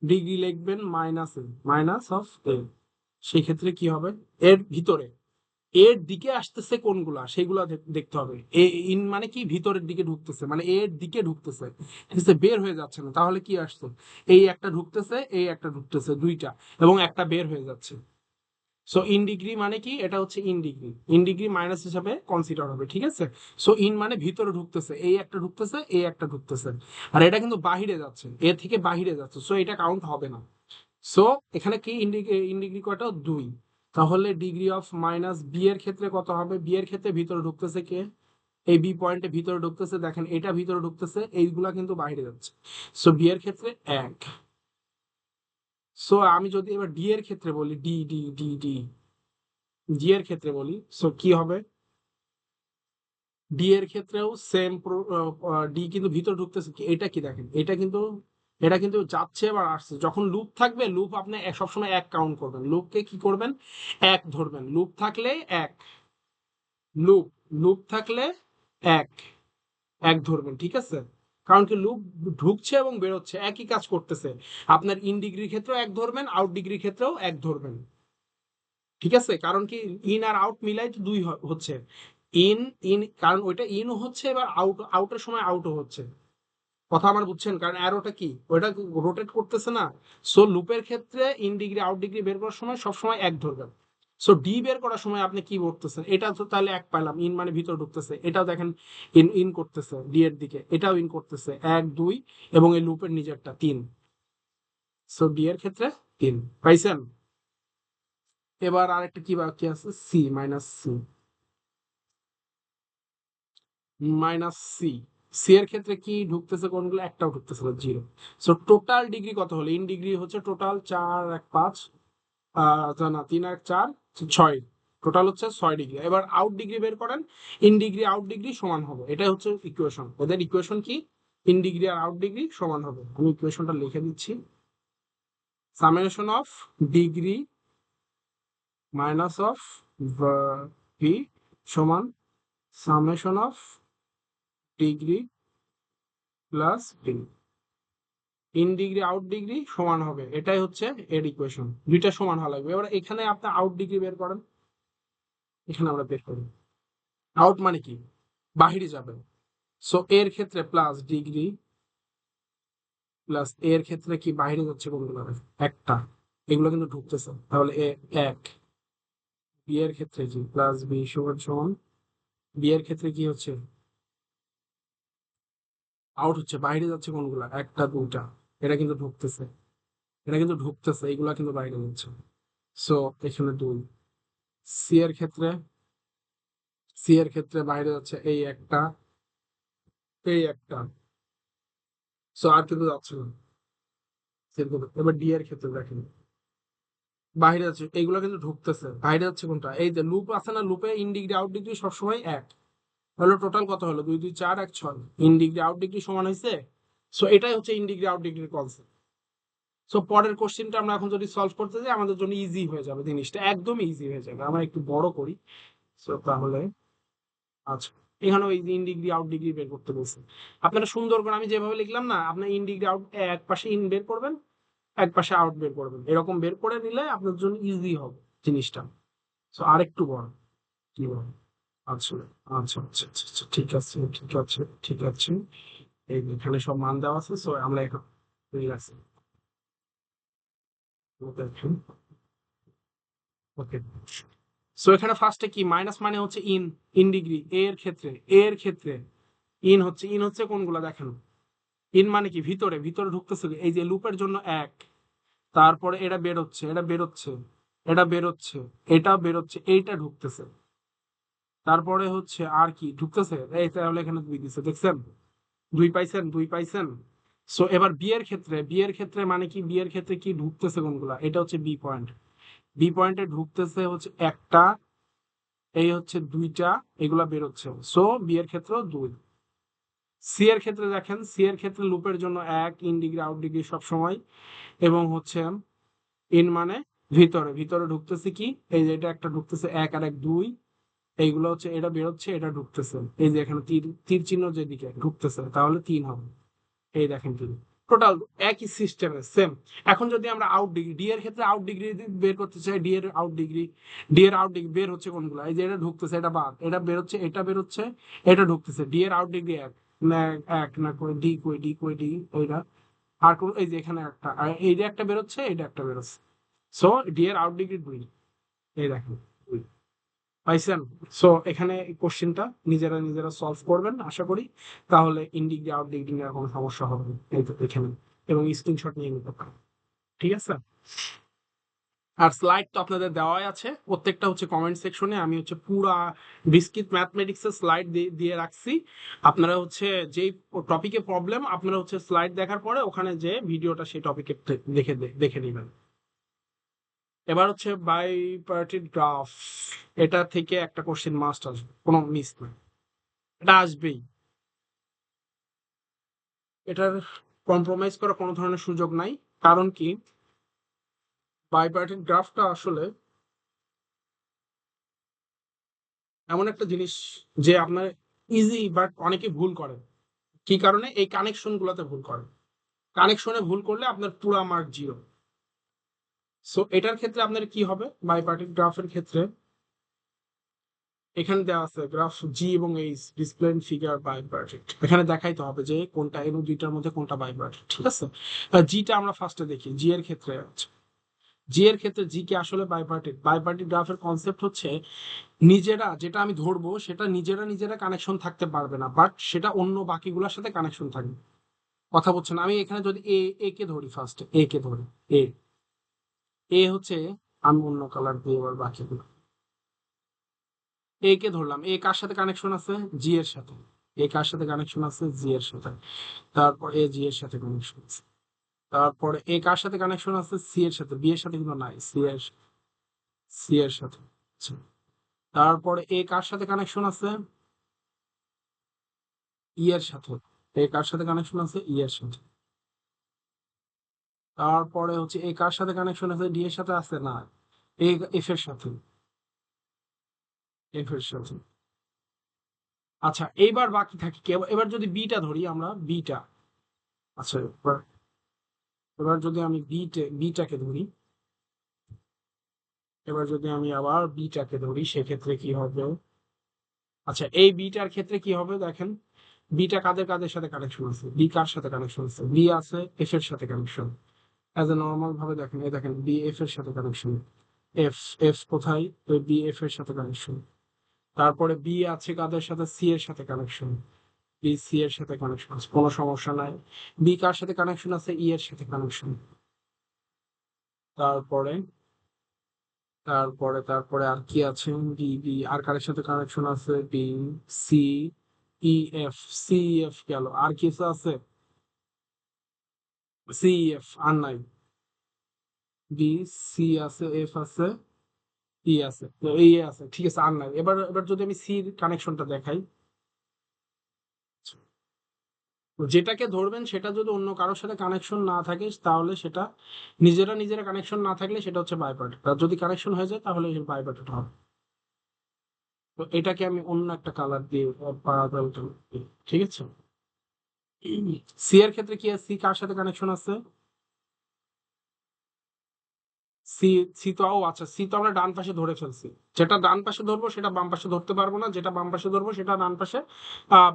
ডিগ্রি লিখবেন? মাইনাস এ, মাইনাস অফ এ। সেই ক্ষেত্রে কি হবে? এর ভিতরে এর দিকে আসতেছে কোনগুলা, সেগুলা দেখতে হবে। এ ইন মানে কি? ভিতরের দিকে ঢুকতেছে, মানে এর দিকে ঢুকতেছে, ঠিক আছে? বের হয়ে যাচ্ছে না, তাহলে কি আসছে? এই একটা ঢুকতেছে, এই একটা ঢুকতেছে, দুইটা, এবং একটা বের হয়ে যাচ্ছে। সো ইন ডিগ্রি মানে কি, এটা হচ্ছে ইন ডিগ্রি মাইনাস হিসাবে কনসিডার হবে, ঠিক আছে। সো ইন মানে ভিতরে ঢুকতেছে, এই একটা ঢুকতেছে, এই একটা ঢুকতেছে, আর এটা কিন্তু বাহিরে যাচ্ছে, এ থেকে বাহিরে যাচ্ছে, সো এটা কাউন্ট হবে না। সো এখানে কি ইন ডিগ্রি কয়টা, 2। তাহলে ডিগ্রি অফ মাইনাস বি এর ক্ষেত্রে কত হবে, বি এর ক্ষেত্রে ভিতরে ঢুকতেছে কে, এই বি পয়েন্টে ভিতরে ঢুকতেছে, দেখেন এটা ভিতরে ঢুকতেছে, এইগুলা কিন্তু বাইরে যাচ্ছে, সো বি এর ক্ষেত্রে 1। সো আমি যদি এবার ডি এর ক্ষেত্রে বলি, ডি এর ক্ষেত্রে বলি, সো কি হবে, ডি এর ক্ষেত্রেও সেম, ডি কিন্তু ভিতরে ঢুকতেছে, কি এটা কি দেখেন, এটা কিন্তু যাচ্ছে এবার আসছে, যখন লুপ থাকবে, লুপ আপনি সবসময় 1 কাউন্ট করবেন, লুপকে কি করবেন, 1 ধরবেন, লুপ থাকলে 1, লুপ লুপ থাকলে 1 1 ধরবেন, ঠিক আছে। কারণ কি লুপ ঢুকছে এবং বেরোচ্ছে, একই কাজ করতেছে, আপনার ইন ডিগ্রির ক্ষেত্রেও 1 ধরবেন, আউট ডিগ্রির ক্ষেত্রেও 1 ধরবেন, ঠিক আছে। কারণ কি ইন আর আউট মিলাই তো 2 হচ্ছে, ইন ইন কারণ ওইটা ইনও হচ্ছে, এবার আউটের সময় আউটও হচ্ছে, কথা আমার বুঝছেন, কারণ অ্যারোটা কি ওইটা রোটেট করতেছে না। সো লুপের ক্ষেত্রে ইন ডিগ্রি আউট ডিগ্রি বের করার সময় সবসময় 1 ধরবেন। সো ডি বের করার সময় আপনি কি করতেছেন, এটা তো তাহলে 1 পাইলাম, ইন মানে ভিতরে ঢুকতেছে, এটাও দেখেন ইন ইন করতেছে ডি এর দিকে, এটাও ইন করতেছে 1 2, এবং এই লুপের নিজেরটা 3। সো ডি এর ক্ষেত্রে 3 পাইছেন। এবার আরেকটা কি বাকি আছে, সি মাইনাস সি, সি এর ক্ষেত্রে কি ঢুকতেছে কোনগুলো, একটাও ঢুকতেছে না, 0। সো টোটাল ডিগ্রি কত হলো, ইন ডিগ্রি হচ্ছে টোটাল 4 1 5, না 3 1 4 6, টোটাল হচ্ছে 6 ডিগ্রি। এবার আউট ডিগ্রি বের করেন, ইন ডিগ্রি আউট ডিগ্রি সমান হবে, এটাই হচ্ছে ইকুয়েশন, ওদের ইকুয়েশন কি, ইন ডিগ্রি আর আউট ডিগ্রি সমান হবে। আমি ইকুয়েশনটা লিখে দিচ্ছি, summation of degree minus of V সমান summation of degree plus V, in degree out degree সমান হবে, এটাই হচ্ছে এর ইকুয়েশন, দুইটা সমান হওয়া লাগবে। এবার এখানে আপনি আউট ডিগ্রি বের করেন, এখানে আমরা বের করি, আউট মানে কি, বাহিরে যাবে। সো এর ক্ষেত্রে প্লাস ডিগ্রি প্লাস এর ক্ষেত্রে কি বাইরে যাচ্ছে কোনগুলো, একটা, এগুলো কিন্তু ঢুকতেছে, তাহলে এ 1। বি এর ক্ষেত্রে কি প্লাস বি সমান সমান, বি এর ক্ষেত্রে কি হচ্ছে, আউট হচ্ছে, বাইরে যাচ্ছে কোনগুলা, একটা দুইটা, এটা কিন্তু ঢুকতেছে, এগুলা কিন্তু বাইরে যাচ্ছে। সো এখানে 2। সি এর ক্ষেত্রে, বাইরে যাচ্ছে এই একটা, এই একটা, সো আর কিন্তু যাচ্ছে না। এবার ডি এর ক্ষেত্রে দেখেন, বাইরে যাচ্ছে, এইগুলো কিন্তু ঢুকতেছে, বাইরে যাচ্ছে কোনটা, এই যে লুপ আছে না, লুপে ইন ডিগ্রি আউট ডিগ্রি সবসময় 1 হলো, টোটাল কত হলো, 2 2 4 1 6, ইন ডিগ্রি আউট ডিগ্রি সমান হয়েছে। সো এটাই হচ্ছে ইন ডিগ্রি আউট ডিগ্রির কনসেপ্ট। সো পরের কোশ্চেনটা আমরা এখন যদি সলভ করতে যাই, আমাদের জন্য ইজি হয়ে যাবে, জিনিসটা একদম ইজি হয়ে যাবে, আমরা একটু বড় করি। সো তাহলে আচ্ছা, এখানে ওই ইন ডিগ্রি আউট ডিগ্রি বের করতে বলছে, আপনারা সুন্দর করে আমি যেভাবে লিখলাম না, আপনার ইন ডিগ্রি আউট এক পাশে ইন বের করবেন, এক পাশে আউট বের করবেন, এরকম বের করে নিলে আপনার জন্য ইজি হবে জিনিসটা। সো আরেকটু বড় কি বল, আচ্ছা আচ্ছা আচ্ছা আচ্ছা আচ্ছা, ঠিক আছে ঠিক আছে ঠিক আছে, এই এখানে সব মান দেওয়া আছে, সো আমরা এখন রিল্যাক্স, ওকে। সো এখানে ফার্স্টে কি মাইনাস মানে হচ্ছে ইন, ইন ডিগ্রি এর ক্ষেত্রে, ইন হচ্ছে কোনগুলা দেখেন, ইন মানে কি ভিতরে, ঢুকতেছে, এই যে লুপের জন্য 1, তারপরে এটা বেরোচ্ছে, এটা বেরোচ্ছে, এটা বেরোচ্ছে, এইটা ঢুকতেছে, তারপরে হচ্ছে আর কি ঢুকতেছে, এই তাহলে এখানে 2 দিছে, দেখছেন, 2 পাইছেন। সো এবার বি এর ক্ষেত্রে মানে কি, বি এর ক্ষেত্রে কি ঢুকতেছে কোনগুলা, এটা হচ্ছে বি পয়েন্ট, বি পয়েন্টে ঢুকতেছে হচ্ছে একটা, এই হচ্ছে 2টা, এগুলা বেরোচ্ছে, সো বি এর ক্ষেত্রেও 2। সি এর ক্ষেত্রে দেখেন, সি এর ক্ষেত্রে লুপের জন্য 1, ইন ডিগ্রি আউট ডিগ্রি সব সময়, এবং হচ্ছে ইন মানে ভিতরে ঢুকতেছে কি, এই যে এটা একটা ঢুকতেছে 1 আর 1 2, এইগুলো হচ্ছে, এটা বেরোচ্ছে, এটা ঢুকতেছে, এই যে এখানে তীর তীর চিহ্ন যেদিকে ঢুকতেছে, তাহলে 3 হবে, এই দেখেন 3, টোটাল একই সিস্টেমে সেম। এখন যদি আমরা আউট ডিগ্রি, ডি এর ক্ষেত্রে আউট ডিগ্রি বের করতে চাই, ডি এর আউট ডিগ্রি বের হচ্ছে কোনগুলো, এই যে এটা ঢুকতেছে, এটা বাদ, এটা বেরোচ্ছে, এটা বেরোচ্ছে, এটা ঢুকতেছে, ডি এর আউট ডিগ্রি 1 না, 1 না, কই ডি ওইটা, আর কোন, এই যে এখানে একটা, আর এই যে একটা বেরোচ্ছে, এটা একটা বেরোচ্ছে, সো ডি এর আউট ডিগ্রি 2, এই দেখেন পাইছেন। সো এখানে কোশ্চেনটা নিজেরা সলভ করবেন আশা করি, তাহলে ইনডিগ্রি আউটডিগ্রি এর কোনো সমস্যা হবে না। এই তো এখানে, এবং স্ক্রিনশট নিয়ে নিতে পারেন, ঠিক আছে। আর স্লাইড তো আপনাদের দেওয়াই আছে, প্রত্যেকটা হচ্ছে কমেন্ট সেকশনে আমি হচ্ছে পুরা বিস্কিট ম্যাথমেটিক্স এর স্লাইড দিয়ে রাখছি। আপনারা হচ্ছে যেই টপিকে প্রবলেম, আপনারা হচ্ছে স্লাইড দেখার পরে ওখানে যে ভিডিওটা সেই টপিকে দেখে দেখে নেবেন। এবার হচ্ছে বাইপার্টিট গ্রাফ, এটা থেকে একটা কোশ্চেন মাস্ট আসবে, কোনো মিস না, এটা আসবেই, এটার কম্প্রোমাইজ করার কোনো ধরনের সুযোগ নাই। কারণ কি, বাইপার্টিট গ্রাফটা আসলে এমন একটা জিনিস যে আপনার ইজি, বাট অনেকে ভুল করে। কি কারণে? এই কানেকশন গুলোতে ভুল করে, কানেকশনে ভুল করলে আপনার পুরা মার্ক 0। সো এটার ক্ষেত্রে আপনার কি হবে, বাইপার্টিট গ্রাফের ক্ষেত্রে এখানে দেওয়া আছে গ্রাফ জি এবং এইচ ডিসপ্লে ফিগার বাইপার্টিট, এখানে দেখাইতে হবে যে কোনটা এই দুইটার মধ্যে কোনটা বাইপার্টিট, ঠিক আছে। জিটা আমরা ফার্স্টে দেখি, জি এর ক্ষেত্রে জি এর ক্ষেত্রে জি কি আসলে বাইপার্টিট? বাইপার্টিট গ্রাফের কনসেপ্ট হচ্ছে নিজেরা যেটা আমি ধরবো সেটা নিজেরা কানেকশন থাকতে পারবে না, বাট সেটা অন্য বাকিগুলোর সাথে কানেকশন থাকবে। কথা বলছেন, আমি এখানে যদি এ কে ধরি, ফার্স্ট এ কে ধরি, এ এ হচ্ছে, আমি অন্য কালার দিয়ে এবার বাকিগুলো, এ কে ধরলাম, এ কার সাথে কানেকশন আছে? জি এর সাথে। এ কার সাথে কানেকশন আছে? জি এর সাথে। তারপর এ জি এর সাথে কানেকশন আছে। তারপরে এ কার সাথে কানেকশন আছে? সি এর সাথে। বি এর সাথে কিন্তু নাই, সি এর সাথে। আচ্ছা। তারপরে এ কার সাথে কানেকশন আছে? ই এর সাথে। এ কার সাথে কানেকশন আছে? ই এর সাথে। তারপরে হচ্ছে এ কার সাথে কানেকশন আছে? ডি এর সাথে আছে না, এ এফ এর সাথে, এফ এর সাথে। আচ্ছা, এইবার বাকি থাকে কি? এবার যদি বিটা ধরি আমরা, বিটা, আচ্ছা এবার, এবার যদি আমি বিটাকে ধরি, এবার যদি আমি আবার বিটাকে ধরি সেক্ষেত্রে কি হবে? আচ্ছা, এই বিটার ক্ষেত্রে কি হবে দেখেন, বিটা কাদের কাদের সাথে কানেকশন আছে? বি কার সাথে কানেকশন আছে? বি আছে এফ এর সাথে কানেকশন, অ্যাজ এ নর্মাল ভাবে দেখেন, এই দেখেন বি এফ এর সাথে কানেকশন, এফ, এফ কোথায়? বি এফ এর সাথে কানেকশন। তারপরে বি আছে কাদের সাথে? সি এর সাথে কানেকশন, বি সি এর সাথে কানেকশন আছে, কোনো সমস্যা নাই। বি কার সাথে কানেকশন আছে? ই এর সাথে কানেকশন। তারপরে তারপরে আর কি আছে? বি বি আর কারের সাথে কানেকশন আছে? B C E F, C F গেল, আর কিছু আছে? সি এফ আর নাই, বি সি আছে, এফ আছে, ই আছে, তো এই আছে, ঠিক আছে, আর নাই। এবার এবার যদি আমি সির কানেকশনটা দেখাই, যেটাকে ধরবেন সেটা যদি অন্য কারোর সাথে কানেকশন না থাকে তাহলে সেটা, নিজেরা কানেকশন না থাকলে সেটা হচ্ছে বাইপার্ট, আর যদি কানেকশন হয়ে যায় তাহলে বাইপার্ট হবে। তো এটাকে আমি অন্য একটা কালার দিয়ে পারাদল, ঠিক আছে। সি এর ক্ষেত্রে কি আছে? সি কার সাথে কানেকশন আছে? সি, সি তো, ও আচ্ছা, সি তো আমরা ডান পাশে ধরে ফেলছি, যেটা ডান পাশে ধরবো সেটা বাম পাশে ধরতে পারবো না, যেটা বাম পাশে ধরবো সেটা ডান পাশে।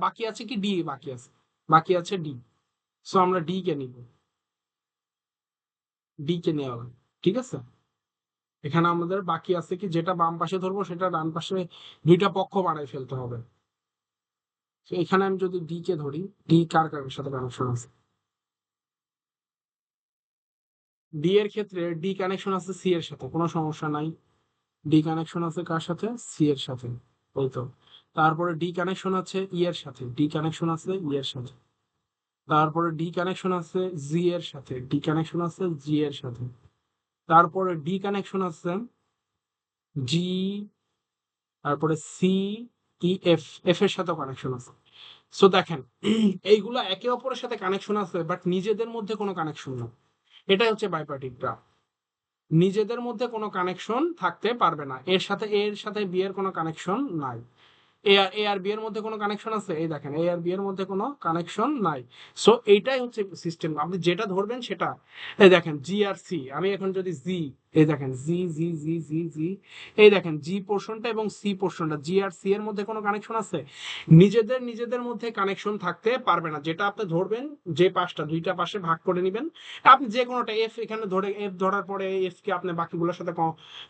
বাকি আছে কি? ডি বাকি আছে, বাকি আছে ডি। সো আমরা ডি কে নিব, ডি কে নেওয়া হবে, ঠিক আছে। এখানে আমাদের বাকি আছে কি, যেটা বাম পাশে ধরবো সেটা ডান পাশে, দুইটা পক্ষ বানাই ফেলতে হবে। তো এখানে আমি যদি ডি কে ধরি, ডি কার কার সাথে কানেকশন আছে? ডি এর ক্ষেত্রে ডি কানেকশন আছে সি এর সাথে, কোনো সমস্যা নাই। ডি কানেকশন আছে কার সাথে? সি এর সাথে, ওই তো। তারপরে ডি কানেকশন আছে ই এর সাথে, ডি কানেকশন আছে ই এর সাথে। তারপরে ডি কানেকশন আছে জি এর সাথে, ডি কানেকশন আছে জি এর সাথে। তারপরে ডি কানেকশন আছে জি, তারপরে সি ই এফ, এফ এর সাথে কানেকশন আছে। সো দেখেন, এইগুলা একে অপরের সাথে কানেকশন আছে, বাট নিজেদের মধ্যে কোনো কানেকশন নেই। এটাই হচ্ছে বাইপার্টিক গ্রাফ, নিজেদের মধ্যে কোনো কানেকশন থাকতে পারবে না, এর সাথে বি এর কোনো কানেকশন নাই। এ আর বি এর মধ্যে কোনো কানেকশন আছে? এই দেখেন এ আর বি এর মধ্যে কোনো কানেকশন নাই। সো এইটাই হচ্ছে সিস্টেম, আপনি যেটা ধরবেন সেটা। এই দেখেন জি আর সি, আমি এখন যদি জি, এই দেখেন জি জি জি জি জি, এই দেখেন জি পোর্শনটা এবং সি পোর্শনটা, জি আর সি এর মধ্যে কোনো কানেকশন আছে? নিজেদের নিজেদের মধ্যে কানেকশন থাকতে পারবে না। যেটা আপনি ধরবেন, যে পাশটা দুইটা পাশে ভাগ করে নেবেন, আপনি যে কোনোটা এফ এখানে ধরে, এফ ধরার পরে এফ কে আপনি বাকিগুলোর সাথে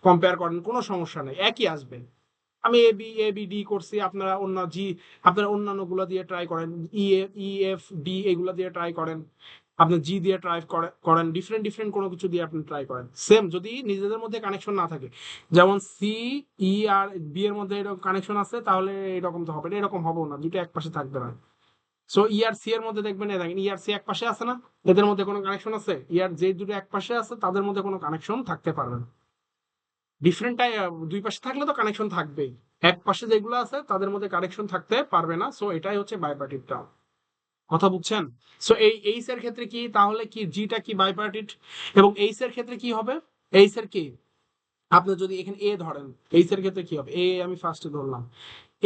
কম্পেয়ার করেন, কোনো সমস্যা নেই, একই আসবে। আমি এ বি ডি করছি, আপনারা অন্য জি, আপনারা অন্যান্য গুলো দিয়ে ট্রাই করেন, ই এফ ডি এগুলো দিয়ে ট্রাই করেন, আপনি জি দিয়ে ট্রাই করেন, ডিফারেন্ট ডিফারেন্ট কোনো কিছু দিয়ে আপনি ট্রাই করেন, সেম যদি নিজেদের মধ্যে কানেকশন না থাকে। যেমন সি ই আর বি এর মধ্যে এরকম কানেকশন আছে, তাহলে এরকম তো হবে না, এরকম হবেও না, দুটো এক পাশে থাকবে না। সো ই আর সি এর মধ্যে দেখবেন, দেখেন ই আর সি এক পাশে আছে না, এদের মধ্যে কোনো কানেকশন আছে? ই আর যে দুটো এক পাশে আছে তাদের মধ্যে কোনো কানেকশন থাকতে পারবে না। ডিফারেন্ট দুই পাশে থাকলে তো কানেকশন থাকবেই, এক পাশে যেগুলো আছে তাদের মধ্যে কানেকশন থাকতে পারবে না। সো এটাই হচ্ছে বাইপার্টিট টার্ম, কথা বুঝছেন? সো এই এইস এর ক্ষেত্রে কি, তাহলে কি জিটা কি বাইপার্টিট, এবং এইস এর ক্ষেত্রে কি হবে? এইস এর কি, আপনি যদি এখানে এ ধরেন, এইস এর ক্ষেত্রে কি হবে? এ আমি ফার্স্টে ধরলাম,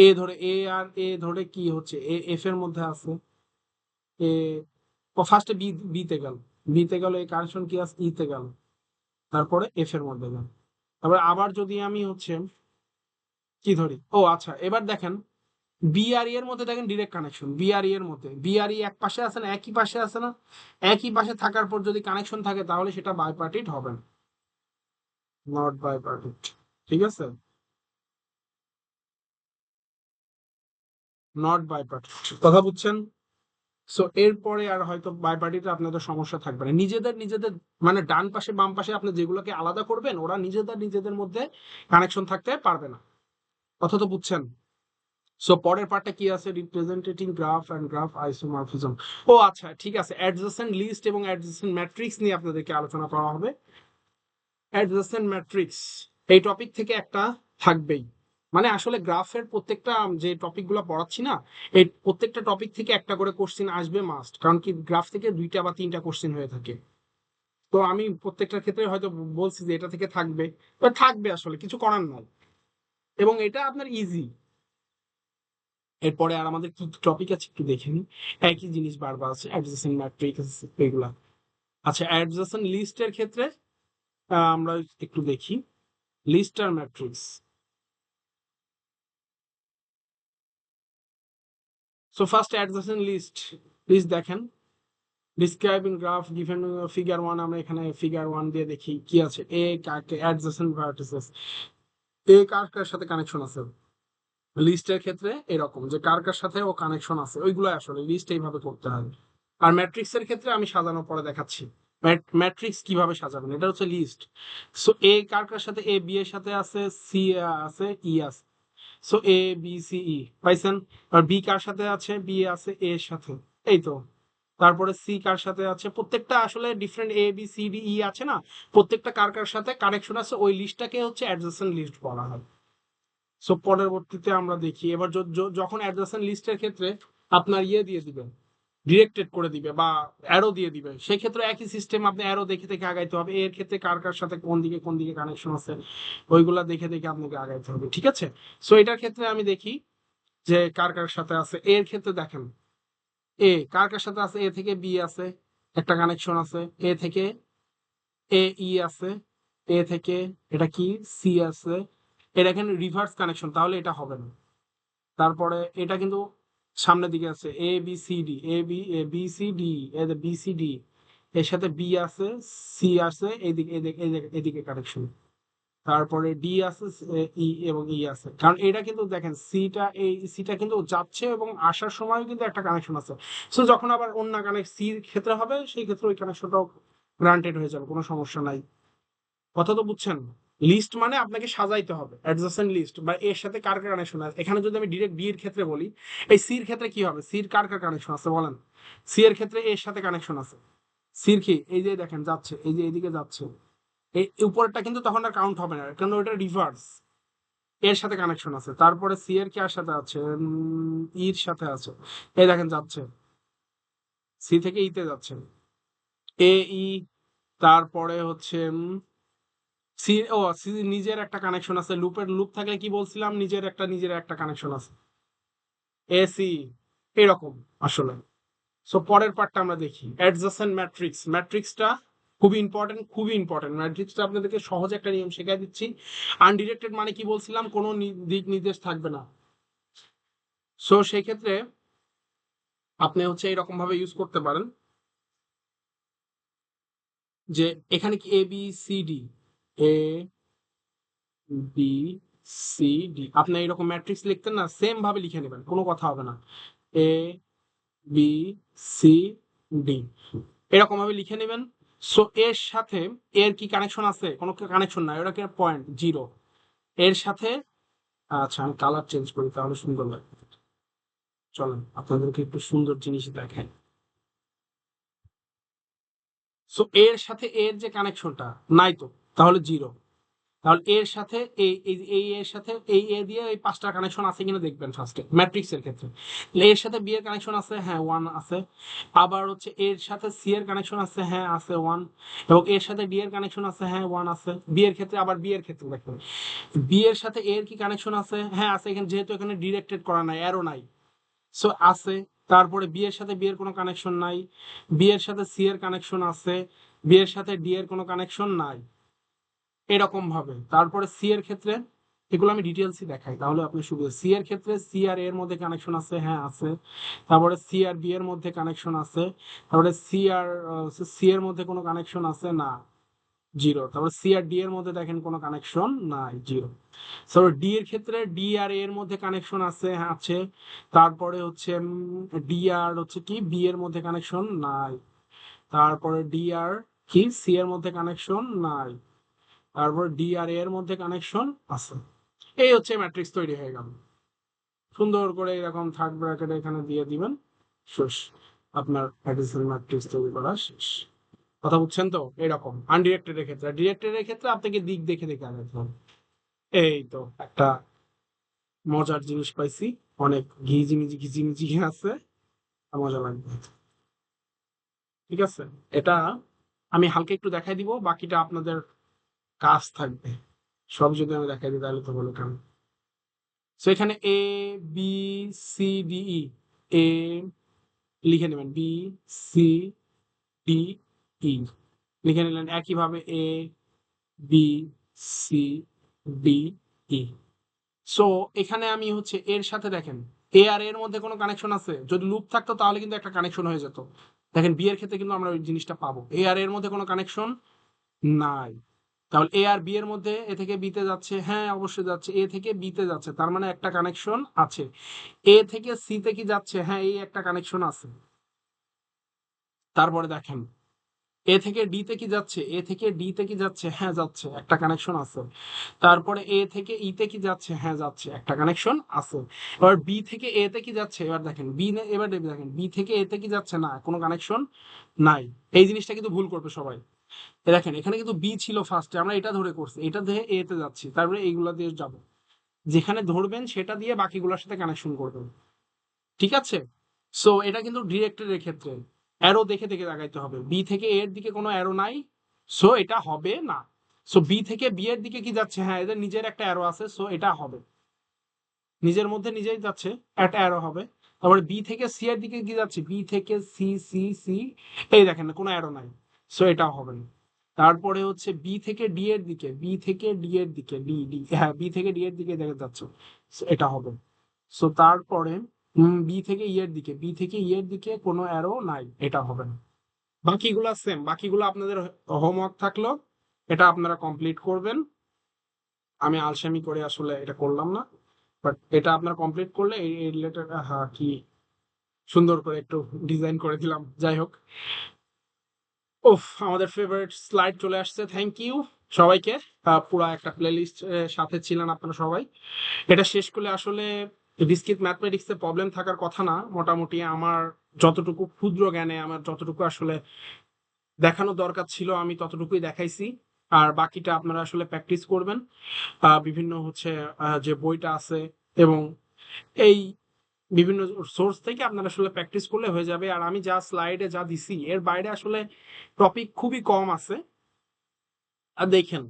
এ ধরে, এ আর এ ধরে কি হচ্ছে, এ এফ এর মধ্যে আছে, এ ফার্স্টে বি, বিতে গেল, বিতে গেল, এই কানেকশন কি আছে, ইতে গেল, তারপরে এফ এর মধ্যে গেল। তারপরে আবার যদি আমি হচ্ছে কি ধরি, ও আচ্ছা, এবার দেখেন বিআরই এর মধ্যে দেখেন ডিরেক্ট কানেকশন, বিআরই এর মধ্যে, বিআরই এক পাশে আছে না, একই পাশে আছে না, একই পাশে থাকার পর যদি কানেকশন থাকে তাহলে সেটা বাইপার্টিট হবে না, নট বাইপার্টিট। ঠিক আছে, নট বাইপার্টিট, কথা বুঝছেন? সো এরপরে আর হয়তো বাইপার্টিতে আপনাদের সমস্যা থাকবে না, নিজেদের নিজেদের মানে ডান পাশে বাম পাশে আপনি যেগুলোকে আলাদা করবেন ওরা নিজেদের নিজেদের মধ্যে কানেকশন থাকতে পারবে না, কথা তো বুঝছেন? সো পরের পার্টটা কি আছে, রিপ্রেজেন্টেটিং গ্রাফ এন্ড গ্রাফ আইসোমরফিজম। ও আচ্ছা ঠিক আছে, অ্যাডজেসেন্ট লিস্ট এবং অ্যাডজেসেন্ট ম্যাট্রিক্স নিয়ে আপনাদেরকে আলোচনা করা হবে। অ্যাডজেসেন্ট ম্যাট্রিক্স এই টপিক থেকে একটা থাকবেই, মানে আসলে গ্রাফের প্রত্যেকটা যে টপিকগুলো পড়াচ্ছি না, এই প্রত্যেকটা টপিক থেকে একটা করে কোশ্চেন আসবে মাস্ট, কারণ কি গ্রাফ থেকে দুইটা বা তিনটা কোশ্চেন হয়ে থাকে। তো আমি প্রত্যেকটার ক্ষেত্রে হয়তো বলছি যে এটা থেকে থাকবে, তো থাকবে, আসলে কিছু করার নাই, এবং এটা আপনার ইজি। এরপরে আর আমাদের কি টপিক আছে একটু দেখে নিই, একই জিনিস বারবার আছে, অ্যাডজেসেন্ট ম্যাট্রিক্স এগুলা। আচ্ছা, অ্যাডজেসেন্ট লিস্টের ক্ষেত্রে আমরা একটু দেখি লিস্ট আর matrix. So first adjacent list, please দেখেন, describing graph given figure one, আমরা এখানে ফিগার ওয়ান দিয়ে দেখি কি আছে, এ কাকে অ্যাডজেসেন্ট ভার্টিসেস, এ কার কার সাথে কানেকশন আছে। লিস্টের ক্ষেত্রে এরকম যে কার কার সাথে ও কানেকশন আছে, ওইগুলো আসলে লিস্ট এইভাবে করতে হবে। আর ম্যাট্রিক্স এর ক্ষেত্রে আমি সাজানোর পরে দেখাচ্ছি ম্যাট্রিক্স কিভাবে সাজাবেন, এটা হচ্ছে লিস্ট। সো এ কার কার সাথে, এ বি এর সাথে আছে, সি আছে, ই আছে, সো এ বি সি ই পাইছেন। আর বি কার সাথে আছে, বি আছে এ এর সাথে, এই তো। তারপরে সি কার সাথে আছে, প্রত্যেকটা আসলে ডিফারেন্ট এ বি সি ডি ই আছে না, প্রত্যেকটা কার কার সাথে কানেকশন আছে, ওই লিস্টটাকে হচ্ছে অ্যাডজেসেন্ট লিস্ট বলা হয়। সো পরবর্তীতে আমরা দেখি, এবার যখন অ্যাডজেসেন্ট লিস্টের ক্ষেত্রে আপনার ইয়ে দিয়ে দিবে, ডিরেক্টেড করে দিবে বা অ্যারো দিয়ে দিবে, সেই ক্ষেত্রে একই সিস্টেম, আপনি অ্যারো দেখে দেখে আগাইতে হবে, এর ক্ষেত্রে কার কার সাথে কোন দিকে কানেকশন আছে, ওইগুলা দেখে দেখে আপনাকে আগাইতে হবে, ঠিক আছে? সো এটার ক্ষেত্রে আমি দেখি যে কার কার সাথে আছে, এর ক্ষেত্রে দেখেন এ কার কার সাথে আছে, এ থেকে বি আছে, একটা কানেকশন আছে, এ থেকে এ ই আছে, এ থেকে এটা কি সি আছে, এটা এখানে রিভার্স কানেকশন, তাহলে এটা হবে না। তারপরে এটা কিন্তু সামনের দিকে আছে, A B C D, A B C D, B C D, এর সাথে বি আছে, সি আছে, এদিকে এদিকে এদিকে এদিকে কানেকশন, তারপরে ডি আছে, ই এবং ই আছে, কারণ এটা কিন্তু দেখেন সিটা, এই সিটা কিন্তু যাচ্ছে এবং আসার সময়ও কিন্তু একটা কানেকশন আছে। সো যখন আবার অন্য কানেক্ট সির ক্ষেত্রে হবে, সেই ক্ষেত্রে ওই কানেকশনটাও গ্রান্টেড হয়ে যাবে, কোনো সমস্যা নাই, কথা তো বুঝছেন? লিস্ট মানে আপনাকে সাজাইতে হবে, অ্যাডজাসেন্ট লিস্ট বা এর সাথে কার কার কানেকশন আছে। এখানে যদি আমি ডিরেক্ট ডি এর ক্ষেত্রে বলি, এই সির ক্ষেত্রে কি হবে, সির কার কার কানেকশন আছে বলেন, সি এর ক্ষেত্রে এর সাথে কানেকশন আছে, সির কি এই যে দেখেন যাচ্ছে, এই যে এদিকে যাচ্ছে, এই উপরেরটা কিন্তু তখন আর কাউন্ট হবে না, কারণ ওটা রিভার্স, এর সাথে কানেকশন আছে। তারপরে সি এর কার সাথে আছে, ইর সাথে আছে, এই দেখেন যাচ্ছে, সি থেকে ইতে যাচ্ছে, এ ই, তারপরে হচ্ছে সি, ও সি নিজের একটা কানেকশন আছে, লুপ থাকলে কি বলছিলাম, নিজের একটা কানেকশন আছে, এসি এরকম আসলে। সো পরের পার্টটা আমরা দেখি, অ্যাডজাসেন্ট ম্যাট্রিক্স। ম্যাট্রিক্সটা খুবই ইম্পর্টেন্ট। ম্যাট্রিক্সটা আপনাদেরকে সহজ একটা নিয়ম শেখাই দিচ্ছি। আনডিরেক্টেড মানে কি বলছিলাম, কোনো দিক নির্দেশ থাকবে না। সো সেই ক্ষেত্রে আপনি হচ্ছে এরকম ভাবে ইউজ করতে পারেন যে এখানে কি এ B C D, A B C D, আপনি এরকম ম্যাট্রিক্স লিখতেন না, সেম ভাবে লিখে নেবেন, কোনো কথা হবে না। এ বি সি ডি এরকম ভাবে লিখে নেবেন। সো এর সাথে এর কি কানেকশন আছে? কোনো কানেকশন নাই, ওটা কি পয়েন্ট জিরো এর সাথে। আচ্ছা আমি কালার চেঞ্জ করি তাহলে সুন্দর লাগবে। চলেন আপনাদেরকে একটু সুন্দর জিনিস দেখাই। সো এর সাথে এর যে কানেকশনটা নাই তো, তাহলে জিরো। তাহলে এর সাথে এই এর সাথে এই এ দিয়ে এই পাঁচটা কানেকশন আছে কিনা দেখবেন ফার্স্টে ম্যাট্রিক্স এর ক্ষেত্রে। এর সাথে বি এর কানেকশন আছে, হ্যাঁ ওয়ান আছে। আবার হচ্ছে এর সাথে সি এর কানেকশন আছে, হ্যাঁ আছে ওয়ান। এবং এর সাথে ডি এর কানেকশন আছে, হ্যাঁ ওয়ান আছে। বি এর ক্ষেত্রে, আবার বি এর ক্ষেত্রে দেখেন বি এর সাথে এর কি কানেকশন আছে, হ্যাঁ আছে। এখানে যেহেতু এখানে ডিরেক্টেড করা নাই, অ্যারো নাই, সো আছে। তারপরে বি এর সাথে বি এর কোনো কানেকশন নাই, বি এর সাথে সি এর কানেকশন আছে, বি এর সাথে ডি এর কোনো কানেকশন নাই, এরকম ভাবে। তারপরে সি এর ক্ষেত্রে, এগুলো আমি ডিটেলসই দেখাই তাহলে আপনি সুবিধা। সি এর ক্ষেত্রে সি আর এর মধ্যে কানেকশন আছে, হ্যাঁ আছে। তারপরে সি আর বি এর মধ্যে কানেকশন আছে। তারপরে সি এর মধ্যে কোনো কানেকশন আছে না, জিরো। তারপরে সি আর ডি এর মধ্যে দেখেন কোনো কানেকশন নাই, জিরো। তারপর ডি এর ক্ষেত্রে ডি আর এর মধ্যে কানেকশন আছে, হ্যাঁ আছে। তারপরে হচ্ছে ডি আর হচ্ছে কি বি এর মধ্যে কানেকশন নাই। তারপরে ডি আর কি সি এর মধ্যে কানেকশন নাই। তারপর ডি আর এর মধ্যে কানেকশন আছে। এই হচ্ছে ম্যাট্রিক্স তৈরি হয়ে গেল। সুন্দর করে এরকম থার্ড ব্র্যাকেট এখানে দিয়ে দিবেন, শেষ। আপনার অ্যাডিশনাল ম্যাট্রিক্স তৈরি করা শেষ। কথা বুঝছেন তো? এরকম আনডিরেক্টেড এর ক্ষেত্রে। ডিরেক্টেড এর ক্ষেত্রে আপনাকে দিক দেখে দেখে আগাতে হবে। এই তো একটা মজার জিনিস পাইছি, অনেক ঘিজিমিজি আছে, মজা লাগবে। ঠিক আছে, এটা আমি হালকা একটু দেখাই দিব, বাকিটা আপনাদের কাজ থাকবে। সব যদি আমি দেখাই দিই তাহলে তো বলো কেন। সো এখানে A B C D E, A লিখে নেবেন, বি সি ডি ই লিখে নিলেন। একইভাবে A B C D E. So এখানে আমি হচ্ছে এর সাথে দেখেন এ আর এর মধ্যে কোনো কানেকশন আছে? যদি লুপ থাকতো তাহলে কিন্তু একটা কানেকশন হয়ে যেত। দেখেন বি এর ক্ষেত্রে কিন্তু আমরা ওই জিনিসটা পাবো, এ আর এর মধ্যে কোনো কানেকশন নাই। তাহলে এ আর বি এর মধ্যে এ থেকে বি তে যাচ্ছে, হ্যাঁ অবশ্যই যাচ্ছে, এ থেকে বি তে যাচ্ছে, তার মানে একটা কানেকশন আছে। এ থেকে সি তে কি যাচ্ছে, হ্যাঁ এই একটা কানেকশন আছে। তারপরে দেখেন এ থেকে ডি তে কি যাচ্ছে, এ থেকে ডি তে কি যাচ্ছে, হ্যাঁ যাচ্ছে, একটা কানেকশন আছে। তারপরে এ থেকে ই তে কি যাচ্ছে, হ্যাঁ যাচ্ছে, একটা কানেকশন আছে। এবার বি থেকে এ তে কি যাচ্ছে, এবার দেখেন এবার দেখেন বি থেকে এ তে কি যাচ্ছে, না কোনো কানেকশন নাই। এই জিনিসটা কিন্তু ভুল করবে সবাই। দেখেন এখানে কিন্তু বি ছিল ফার্স্টে, আমরা এটা ধরে করছি, এটা দিয়ে এ তে যাচ্ছি, তারপরে এইগুলা দিয়ে যাব। যেখানে ধরবেন সেটা দিয়ে বাকিগুলোর সাথে কানেকশন করবেন। ঠিক আছে। সো এটা কিন্তু ডিরেক্টের ক্ষেত্রে অ্যারো দেখে দেখে লাগাইতে হবে। বি থেকে এর দিকে কোনো অ্যারো নাই, সো এটা হবে না। সো বি থেকে বি এর দিকে কি যাচ্ছে, হ্যাঁ এদের নিজের একটা অ্যারো আছে, সো এটা হবে। নিজের মধ্যে নিজেই যাচ্ছে, একটা অ্যারো হবে। তারপরে বি থেকে সি এর দিকে কি যাচ্ছে, বি থেকে সি সি সি, এই দেখেন না কোনো অ্যারো নাই, সো এটাও হবে না। তারপরে হচ্ছে বি থেকে ডি এর দিকে, বি থেকে ডি এর দিকে, ডি ডি হ্যাঁ বি থেকে ডি এর দিকে দেখা যাচ্ছে, so এটা হবে। সো তারপরে বি থেকে ই এর দিকে, বি থেকে ই এর দিকে কোনো অ্যারো নাই, এটা হবে না। বাকিগুলা সেম, বাকিগুলো আপনাদের হোমওয়ার্ক থাকলো, এটা আপনারা কমপ্লিট করবেন। আমি আলসেমি করে আসলে এটা করলাম না, বাট এটা আপনারা কমপ্লিট করলে এই রিলেটেড, হ্যাঁ কি সুন্দর করে একটু ডিজাইন করে দিলাম, যাই হোক। ওফ, আমাদের ফেভারিট স্লাইড চলে আসছে, থ্যাংক ইউ সবাইকে। পুরো একটা প্লেলিস্ট সাথে ছিলেন আপনারা সবাই। এটা শেষ করলে আসলে ডিসক্রিট ম্যাথমেটিক্সে প্রবলেম থাকার কথা না। মোটামুটি আমার যতটুকু ক্ষুদ্র জ্ঞানে আমার যতটুকু আসলে দেখানো দরকার ছিল আমি ততটুকুই দেখাইছি। আর বাকিটা আপনারা আসলে প্র্যাকটিস করবেন। বিভিন্ন হচ্ছে যে বইটা আছে এবং এই বিভিন্ন সোর্স থেকে আপনারা আসলে প্র্যাকটিস করলে হয়ে যাবে। আর আমি যা স্লাইডে যা দিছি এর বাইরে আসলে টপিক খুবই কম আছে। আর দেখেন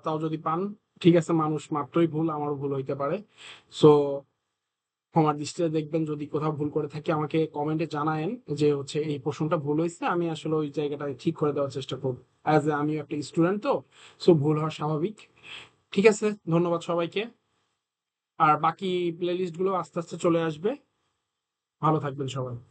তাও যদি পান, ঠিক আছে, মানুষ মাত্রই ভুল, আমারও ভুল হইতে পারে। সো ক্ষমার দৃষ্টিতে দেখবেন, যদি কোথাও ভুল করে থাকি আমাকে কমেন্টে জানায়েন যে হচ্ছে এই প্রশ্নটা ভুল হয়েছে, আমি আসলে ওই জায়গাটা ঠিক করে দেওয়ার চেষ্টা করব। অ্যাজ এ আমিও একটা স্টুডেন্ট, তো সো ভুল হওয়া স্বাভাবিক। ঠিক আছে, ধন্যবাদ সবাইকে। আর বাকি প্লে লিস্ট গুলো আস্তে আস্তে চলে আসবে। ভালো থাকবেন সবাই।